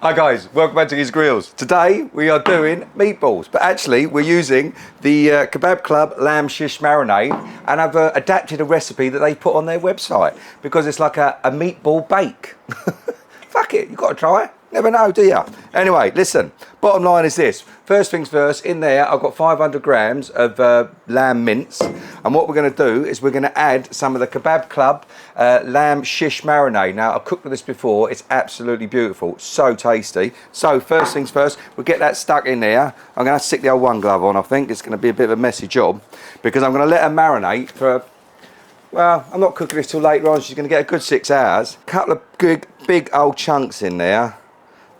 Hi guys, welcome back to His Grills. Today we are doing meatballs, but actually we're using the Kebab Club lamb shish marinade, and I've adapted a recipe that they put on their website because it's like a meatball bake. Fuck it, you got to try it. Never know, do you? Anyway, listen, bottom line is this. First things first, in there I've got 500 grams of lamb mince, and what we're going to do is we're going to add some of the Kebab Club lamb shish marinade. Now, I've cooked with this before, it's absolutely beautiful, so tasty. So first things first, we'll get that stuck in there. I'm going to stick the old one glove on, I think. It's going to be a bit of a messy job, because I'm going to let her marinate for, well, I'm not cooking this till later on, she's going to get a good 6 hours. A couple of big old chunks in there.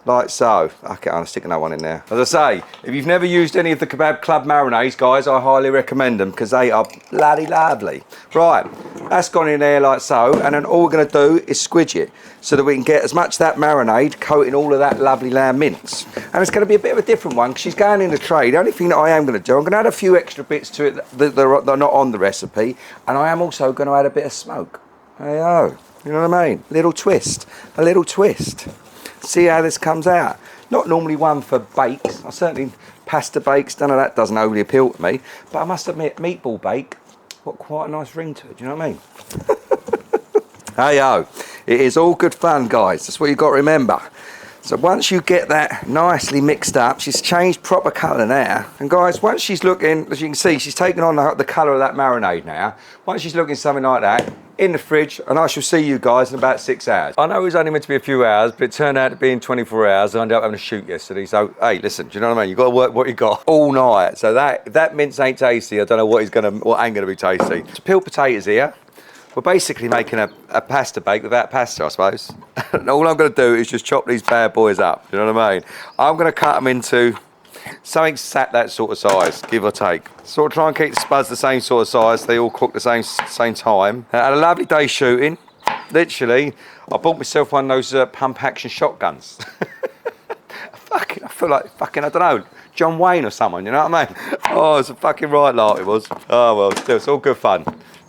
Like so. Okay, I'm sticking that one in there. As I say, if you've never used any of the Kebab Club marinades, guys, I highly recommend them because they are bloody lovely. Right, that's gone in there like so, and then all we're going to do is squidge it so that we can get as much of that marinade coating all of that lovely lamb mince. And it's going to be a bit of a different one because she's going in the tray. The only thing that I am going to do, I'm going to add a few extra bits to it that are not on the recipe, and I am also going to add a bit of smoke. There you go. You know what I mean? Little twist. A little twist. See how this comes out. Not normally one for bakes. I certainly pasta bakes, none of that doesn't overly appeal to me. But I must admit, meatball bake got quite a nice ring to it. Do you know what I mean? Hey-o, it is all good fun, guys. That's what you've got to remember. So once you get that nicely mixed up, she's changed proper colour now. And guys, once she's looking, as you can see, she's taken on the colour of that marinade now. Once she's looking something like that, in the fridge, and I shall see you guys in about 6 hours. I know it was only meant to be a few hours, but it turned out to be in 24 hours. I ended up having to shoot yesterday. So, hey, listen, do you know what I mean? You've got to work what you got all night. So if that mince ain't tasty, I don't know what ain't going to be tasty. It's peeled potatoes here. We're basically making a pasta bake without pasta, I suppose. And all I'm going to do is just chop these bad boys up. You know what I mean? I'm going to cut them into something that sort of size, give or take. Sort of try and keep the spuds the same sort of size. They all cook the same time. I had a lovely day shooting. Literally, I bought myself one of those pump action shotguns. I feel like fucking, I don't know, John Wayne or someone, you know what I mean? Oh, it's a fucking right lark it was. Oh well, still, it's all good fun.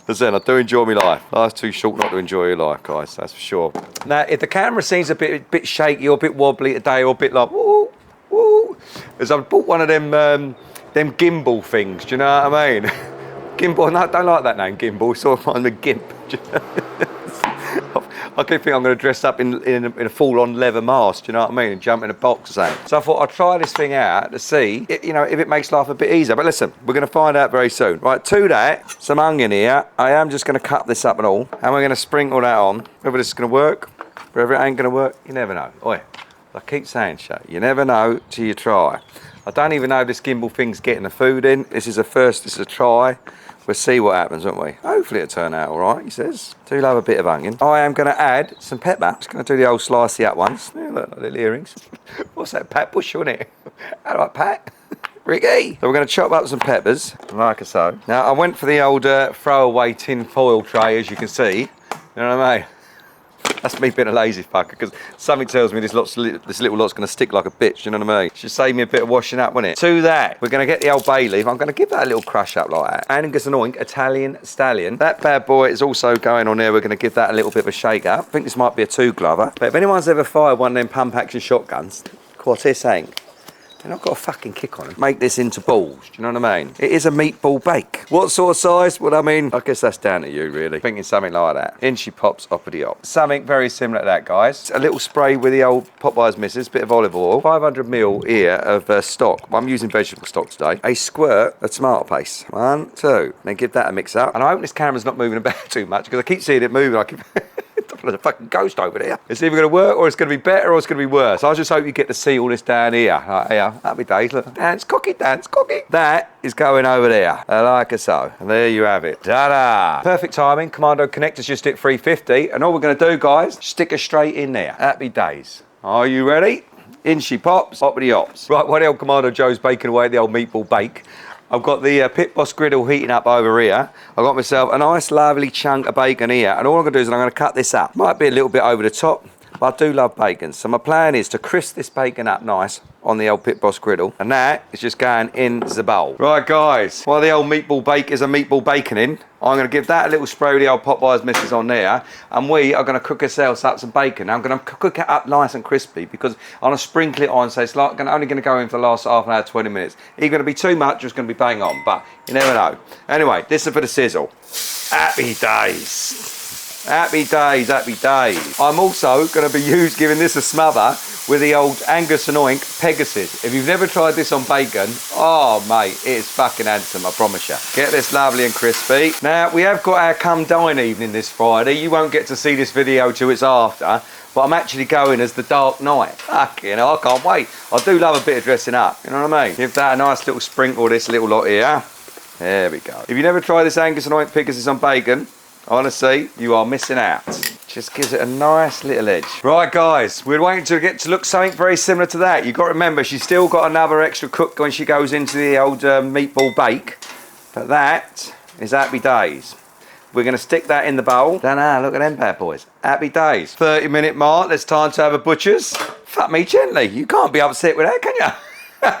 Listen, I do enjoy my life. Life's too short not to enjoy your life, guys, that's for sure. Now, if the camera seems a bit shaky or a bit wobbly today or a bit like, woo, woo, as I bought one of them gimbal things, do you know what I mean? Gimbal, no, I don't like that name, gimbal, sort of like a gimp. Do you know? I keep thinking I'm going to dress up in a full-on leather mask, do you know what I mean, and jump in a box or something. So I thought I'd try this thing out to see, if it makes life a bit easier. But listen, we're going to find out very soon. Right, to that, some onion here. I am just going to cut this up and all, and we're going to sprinkle that on. Whether this is going to work, whether it ain't going to work, you never know. Oi, I keep saying, you never know till you try. I don't even know if this gimbal thing's getting the food in. This is a try. We'll see what happens, won't we? Hopefully it'll turn out all right, he says. Do love a bit of onion. I am going to add some pepper. Just going to do the old slicey up ones. Yeah, look, like little earrings. What's that, Pat Bush, isn't it? All right, Pat. Ricky. So we're going to chop up some peppers, like so. Now, I went for the old throwaway tin foil tray, as you can see. You know what I mean? That's me being a lazy fucker, because something tells me this little lot's going to stick like a bitch, you know what I mean? Should save me a bit of washing up, wouldn't it? To that, we're going to get the old bay leaf. I'm going to give that a little crush up like that. Angus and OINK, Italian stallion. That bad boy is also going on there. We're going to give that a little bit of a shake up. I think this might be a 2-glover. But if anyone's ever fired one of them pump action shotguns, what's this saying? They've not got a fucking kick on them. Make this into balls, do you know what I mean? It is a meatball bake. What sort of size? Well, I mean, I guess that's down to you, really. Thinking something like that. In she pops, uppity op. Something very similar to that, guys. A little spray with the old Popeyes missus, bit of olive oil. 500 ml here of stock. I'm using vegetable stock today. A squirt of tomato paste. 1, 2. Then give that a mix up. And I hope this camera's not moving about too much, because I keep seeing it moving. I keep... There's a fucking ghost over there. It's either going to work, or it's going to be better, or it's going to be worse. I just hope you get to see all this down here. Like, here, happy days. Look, dance cookie, dance cookie. That is going over there, like so. And there you have it. Ta-da! Perfect timing. Commando connectors just hit 350, and all we're going to do, guys, stick her straight in there. Happy days. Are you ready? In she pops. Hoppity hops. Right, while the old Commando Joe's baking away at the old meatball bake, I've got the Pit Boss griddle heating up over here. I've got myself a nice lovely chunk of bacon here, and all I'm going to do is I'm going to cut this up. Might be a little bit over the top. but I do love bacon. So my plan is to crisp this bacon up nice on the old Pit Boss griddle, and that is just going in the bowl. Right guys, while the old meatball bake is a meatball baconing, I'm going to give that a little spray with the old Popeyes missus on there, and we are going to cook ourselves up some bacon. Now I'm going to cook it up nice and crispy, because I'm going to sprinkle it on, so it's like only going to go in for the last half an hour, 20 minutes. Either going to be too much or it's going to be bang on, but you never know. Anyway, this is for the sizzle. Happy days. Happy days, happy days. I'm also going to be giving this a smother with the old Angus and OINK PIGASUS. If you've never tried this on bacon, oh mate, it is fucking handsome, I promise you. Get this lovely and crispy. Now, we have got our come dine evening this Friday. You won't get to see this video till it's after, but I'm actually going as the Dark Knight. Fucking hell, I can't wait. I do love a bit of dressing up, you know what I mean? Give that a nice little sprinkle, this little lot here. There we go. If you never tried this Angus and OINK PIGASUS on bacon, honestly, you are missing out. Just gives it a nice little edge. Right guys, we're waiting to get to look something very similar to that. You've got to remember, she's still got another extra cook when she goes into the old meatball bake. But that is happy days. We're going to stick that in the bowl. Look at them bad boys. Happy days. 30-minute mark, it's time to have a butcher's. Fuck me gently. You can't be upset with that, can you?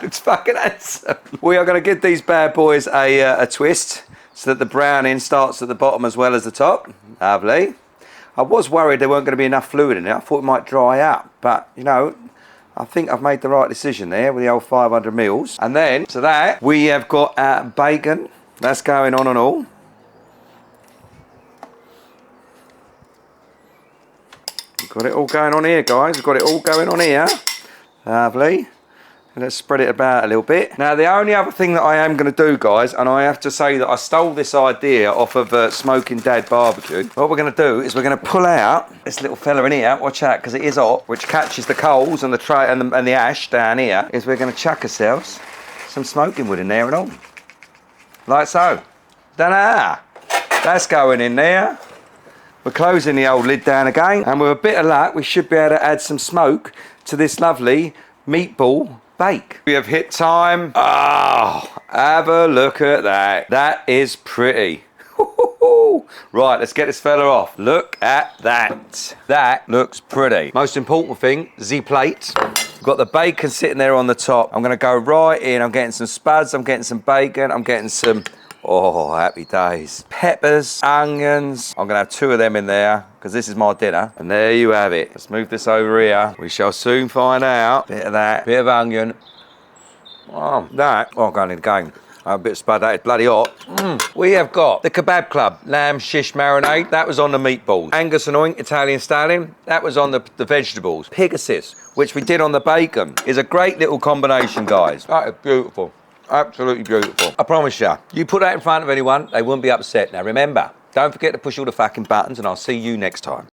It's fucking handsome. We are going to give these bad boys a twist, so that the browning starts at the bottom as well as the top. Lovely. I was worried there weren't going to be enough fluid in it. I thought it might dry up, but you know, I think I've made the right decision there with the old 500 mils. And then to that we have got bacon. That's going on and all. We've got it all going on here, guys. We've got it all going on here. Lovely. Let's spread it about a little bit. Now, the only other thing that I am going to do, guys, and I have to say that I stole this idea off of Smoking Dad Barbecue. What we're going to do is we're going to pull out this little fella in here. Watch out, because it is hot, which catches the coals and the tray and the ash down here. Is we're going to chuck ourselves some smoking wood in there and all, like so. That's going in there. We're closing the old lid down again, and with a bit of luck, we should be able to add some smoke to this lovely meatball bake. We have hit time. Oh, have a look at that. That is pretty. Right, let's get this fella off. Look at that. That looks pretty. Most important thing, the plate. We've got the bacon sitting there on the top. I'm going to go right in. I'm getting some spuds. I'm getting some bacon. I'm getting some, oh, happy days. Peppers, onions. I'm going to have 2 of them in there, because this is my dinner. And there you have it. Let's move this over here. We shall soon find out. Bit of that, bit of onion. Oh, that. Oh, I'm going in again. A bit of spud, that is bloody hot. We have got the Kebab Club lamb shish marinade. That was on the meatballs. Angus and OINK Italian Stallion. That was on the vegetables. PIGASUS, which we did on the bacon, is a great little combination, guys. That is beautiful. Absolutely beautiful. I promise you, you put that in front of anyone, they wouldn't be upset. Now remember, don't forget to push all the fucking buttons, and I'll see you next time.